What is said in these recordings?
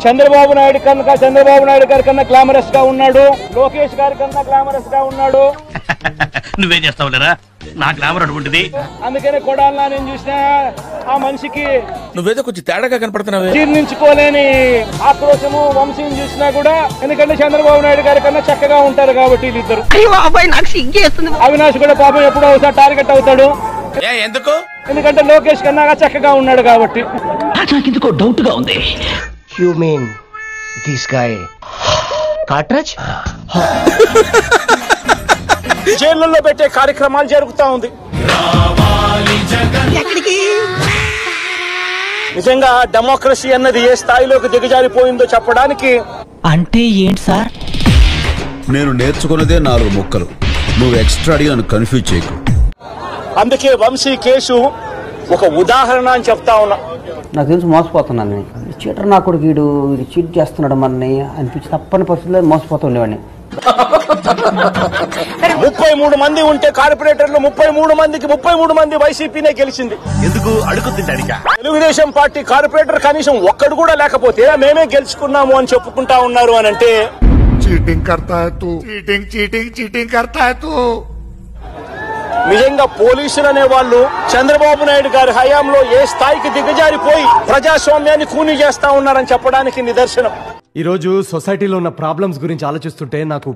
చంద్రబాబు నాయుడు గారి కన్నా గ్లామరస్ గా ఉన్నాడు, లోకేష్ గారి కన్నా గ్లామరస్ గా ఉన్నాడు. నువ్వేం చేస్తావులేరా, నా గ్లామర్ అటువంటిది. అందుకనే కొడాలి నేను చూసినా ఆ మనిషికి నువ్వేదో కొంచెం తేడాగా కనపడుతున్నావే. జీర్ణించుకోలేని ఆక్రోశము వంశీని చూసినా కూడా, ఎందుకంటే చంద్రబాబు నాయుడు గారి కన్నా చక్కగా ఉంటారు కాబట్టి వీళ్ళిద్దరు. అవినాష్ కూడా పాపం ఎప్పుడో ఒకసారి టార్గెట్ అవుతాడు. ఎందుకు? ఎందుకంటే లోకేష్ కన్నా చక్కగా ఉన్నాడు కాబట్టి. నాకెందుకో డౌట్ గా ఉంది. You mean this guy Cartridge? జైళ్ళల్లో పెట్టే కార్యక్రమాలు జరుగుతా ఉంది. నిజంగా డెమోక్రసీ అన్నది ఏ స్థాయిలోకి దిగజారిపోయిందో చెప్పడానికి. అంటే ఏంటి సార్? నేను నేర్చుకున్నదే 4 ముక్కలు. నువ్వు ఎక్స్ట్రా అడిగి నన్ను కన్ఫ్యూజ్ చేయకు. అందుకే వంశీ కేసు ఒక ఉదాహరణ అని చెప్తా ఉన్నా. నాకు తెలిసి మోసపోతున్నాను. చీటర్ నా కొడుకు వీడు చీట్ చేస్తున్నాడు మనని అనిపించి తప్పని పరిస్థితుల్లో మోసపోతూ ఉండేవాడిని. 33 మంది ఉంటే కార్పొరేటర్లు 33 మంది వైసీపీనే గెలిచింది. ఎందుకు అడుగుతుంటాడికా? తెలుగుదేశం పార్టీ కార్పొరేటర్ కనీసం ఒక్కడు కూడా లేకపోతే మేమే గెలుచుకున్నాము అని చెప్పుకుంటా ఉన్నారు అని అంటే చీటింగ్ కర్తా హై తూ, చీటింగ్ కర్తా హై తూ. నిజంగా పోలీసులు అనే వాళ్ళు చంద్రబాబు నాయుడు గారి హయాంలో ఏ స్థాయికి దిగజారిపోయి ప్రజాస్వామ్యాన్ని కూని చేస్తా ఉన్నారని చెప్పడానికి నిదర్శనం. ఈ రోజు సొసైటీలో ఉన్న ప్రాబ్లమ్స్ గురించి ఆలోచిస్తుంటే నాకు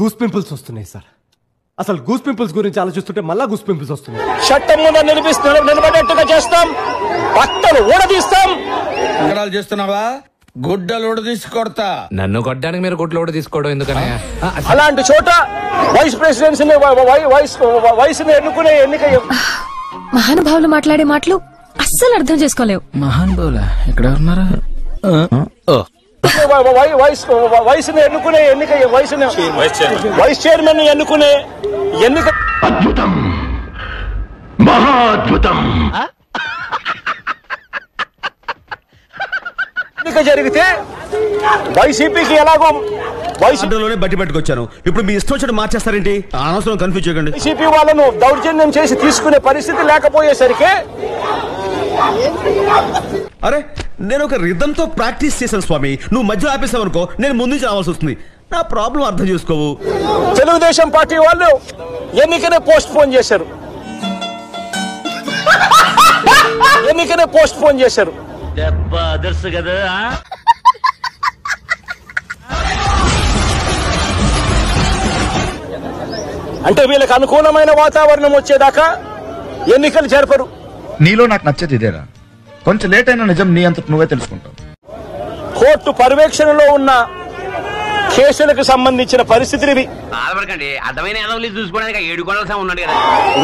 గూస్ పింపుల్స్ వస్తున్నాయి సార్. అసలు గూస్ పింపుల్స్ గురించి ఆలోచిస్తుంటే మళ్ళా గూస్ పింపుల్స్ వస్తున్నాయి. చట్టం ముందు నిలబడేట్టుగా చేస్తాం, బట్టలు ఊడదీస్తాం. చేస్తున్నావా? గుడ్డలోడు తీసుకొడతా. నన్ను కొట్టడానికి మీరు గుడ్లోడు తీసుకోవడం ఎందుకనే? అలాంటి చోట వైస్ ప్రెసిడెన్సీని వయసుని ఎన్నుకునే ఎన్నిక. మహానుభావులు మాట్లాడే మాటలు అస్సలు అర్థం చేసుకోలేవు. మహానుభావులా ఎక్కడ ఉన్నారా? వయసుని ఎన్నుకునే ఎన్నిక, వైస్ చైర్మన్ ఎన్నుకునే ఎన్నిక. అద్భుతం, మహాద్భుతం. ఎన్నిక జరిగితే వైసీపీకి ఎలాగో వైసీపీలోనే బట్టి పట్టుకొచ్చాను. ఇప్పుడు మీ ఇష్టం వచ్చి మార్చేస్తారేంటి? అనవసరం కన్ఫ్యూజ్ చేయకండి. వైసీపీ వాళ్ళను దౌర్జన్యం చేసి తీసుకునే పరిస్థితి లేకపోయేసరికి అరే నేను ఒక రిథంతో ప్రాక్టీస్ చేశాను స్వామి. నువ్వు మధ్యలో ఆపేసావు అనుకో, నేను ముందు నుంచి రావాల్సి వస్తుంది. నా ప్రాబ్లం అర్థం చేసుకోవు. తెలుగుదేశం పార్టీ వాళ్ళు ఎన్నికనే పోస్ట్ పోన్ చేశారు. ఆదర్శ కదా. అంటే వీళ్ళకి అనుకూలమైన వాతావరణం వచ్చేదాకా ఎన్నికలు జరపరు. నీలో నాకు నచ్చేది ఇదేరా, కొంచెం లేట్ అయినా నిజం నీ అంతట నువ్వే తెలుసుకుంటావు. కోర్టు పర్యవేక్షణలో ఉన్న కేసులకు సంబంధించిన పరిస్థితులు ఇవి.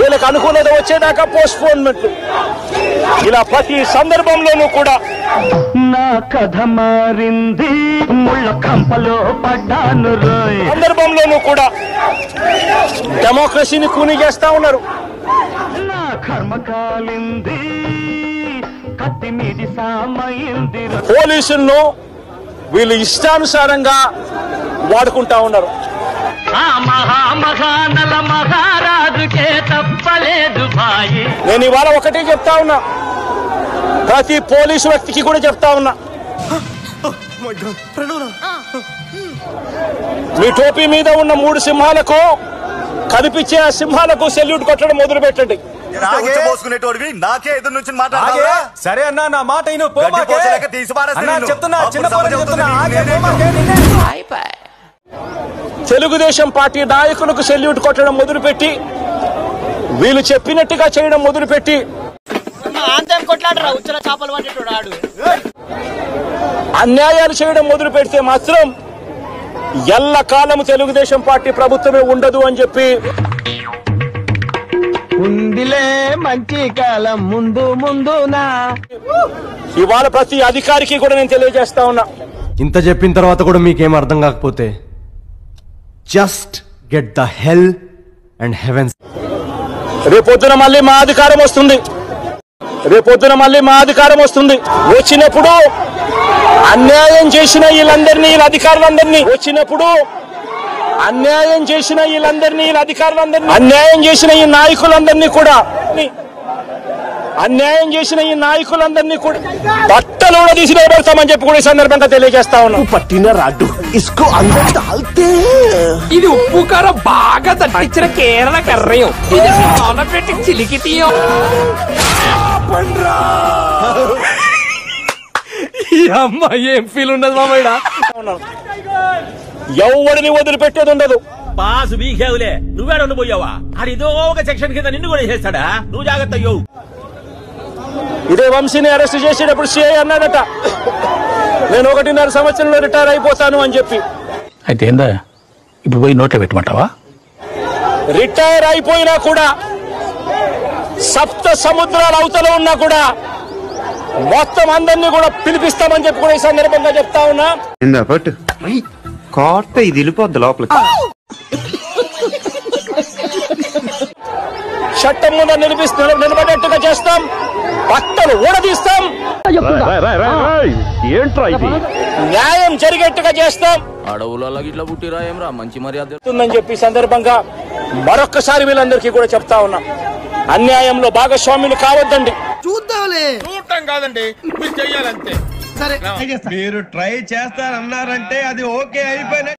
వీళ్ళకి అనుకూలత వచ్చేదాకా పోస్ట్ పోన్మెంట్. ఇలా ప్రతి సందర్భంలోనూ కూడా నా కథ మారింది, ముళ్ళ కంపలో పడ్డాను. సందర్భంలోనూ కూడా డెమోక్రసీని కూని చేస్తా ఉన్నారు. నా కర్మ కాలింది, కత్తి మీది సామైంది. పోలీసులను వీళ్ళు ఇష్టానుసారంగా వాడుకుంటా ఉన్నారు. మహానల మహారాజుకే తప్పలేదు భాయి. నేను ఇవాళ ఒకటే చెప్తా ఉన్నా, ప్రతి పోలీసు వ్యక్తికి కూడా చెప్తా ఉన్నా, మీ టోపీ మీద ఉన్న 3 సింహాలకు కనిపించే ఆ సింహాలకు సెల్యూట్ కొట్టడం మొదలు పెట్టండి. నాకే ఎదురు నుంచి మాట్లాడాలా? సరే అన్నా, నా మాట తెలుగుదేశం పార్టీ నాయకులకు సెల్యూట్ కొట్టడం మొదలుపెట్టి, వీళ్ళు చెప్పినట్టుగా చేయడం మొదలుపెట్టి, అన్యాయాలు చేయడం మొదలు పెడితే మాత్రం ఎల్లకాలం తెలుగుదేశం పార్టీ ప్రభుత్వమే ఉండదు అని చెప్పి, ఉందిలే మంచి కాలం ముందు ముందునా, ఇవాళ ప్రతి అధికారికి కూడా నేను తెలియజేస్తా ఉన్నా. ఇంత చెప్పిన తర్వాత కూడా మీకేం అర్థం కాకపోతే just get the hell and heavens. రేపొద్దున మళ్ళీ మా అధికారం వస్తుంది. వచ్చినప్పుడు అన్యాయం చేసిన వీళ్ళందరినీ, వీళ్ళ అధికారులందరినీ, అన్యాయం చేసిన ఈ నాయకులందరినీ కూడా అన్యాయం చేసిన ఈ నాయకులందరినీ కూడా బట్టలు కూడా తీసి నిలబెడతామని చెప్పి కూడా ఈ సందర్భంగా తెలియజేస్తా ఉన్నాం. పట్టిన రాడ్డు ఇసుకో అందరితే ఇది ఉప్పు కారం బాగా తట్టించిన కేరళ కర్రయం ఇది పెట్టి చిలికితీయం ఈ అమ్మ ఏం ఫీల్ ఉండదు మామయ్య. ఎవడిని వదిలిపెట్టేది ఉండదు. పాసు బీకేవులే నువ్వేడ ఉండిపోయావా అది ఏదో ఒక సెక్షన్ కింద నిన్ను కూడా చేస్తాడా నువ్వు జాగ్రత్త అయ్యో. ఇదే వంశీని అరెస్ట్ చేసేటప్పుడు సిఐ అన్నాడట నేను 1.5 సంవత్సరంలో రిటైర్ అయిపోతాను అని చెప్పి. అయితే ఏందా ఇప్పుడు పోయి నోట్లో పెట్టమంటావా? రిటైర్ అయిపోయినా కూడా సప్త సముద్రాల అవతల ఉన్నా కూడా మొత్తం అందరినీ కూడా పిలిపిస్తామని చెప్పి కూడా ఈ సందర్భంగా చెప్తా ఉన్నా. కోట ఇది వెళ్ళిపోద్ది లోపలికి. చట్టం ముందు నిలబడేట్టుగా చేస్తాం, బట్టలు ఊడదీస్తాం, ఏంట్రా ఇది న్యాయం జరిగేట్టుగా చేస్తాం. అడవులలో ఇట్లా పుట్టిరా ఏమరా మంచి మర్యాద ఉందని చెప్పి సందర్భంగా మరొక్కసారి వీళ్ళందరికీ కూడా చెప్తా ఉన్నాం. అన్యాయంలో భాగస్వాములు కావద్దండి. చూడటం కాదండి మీరు చెయ్యాలంతే. మీరు ట్రై చేస్తారన్నారంటే అది ఓకే అయిపోయిన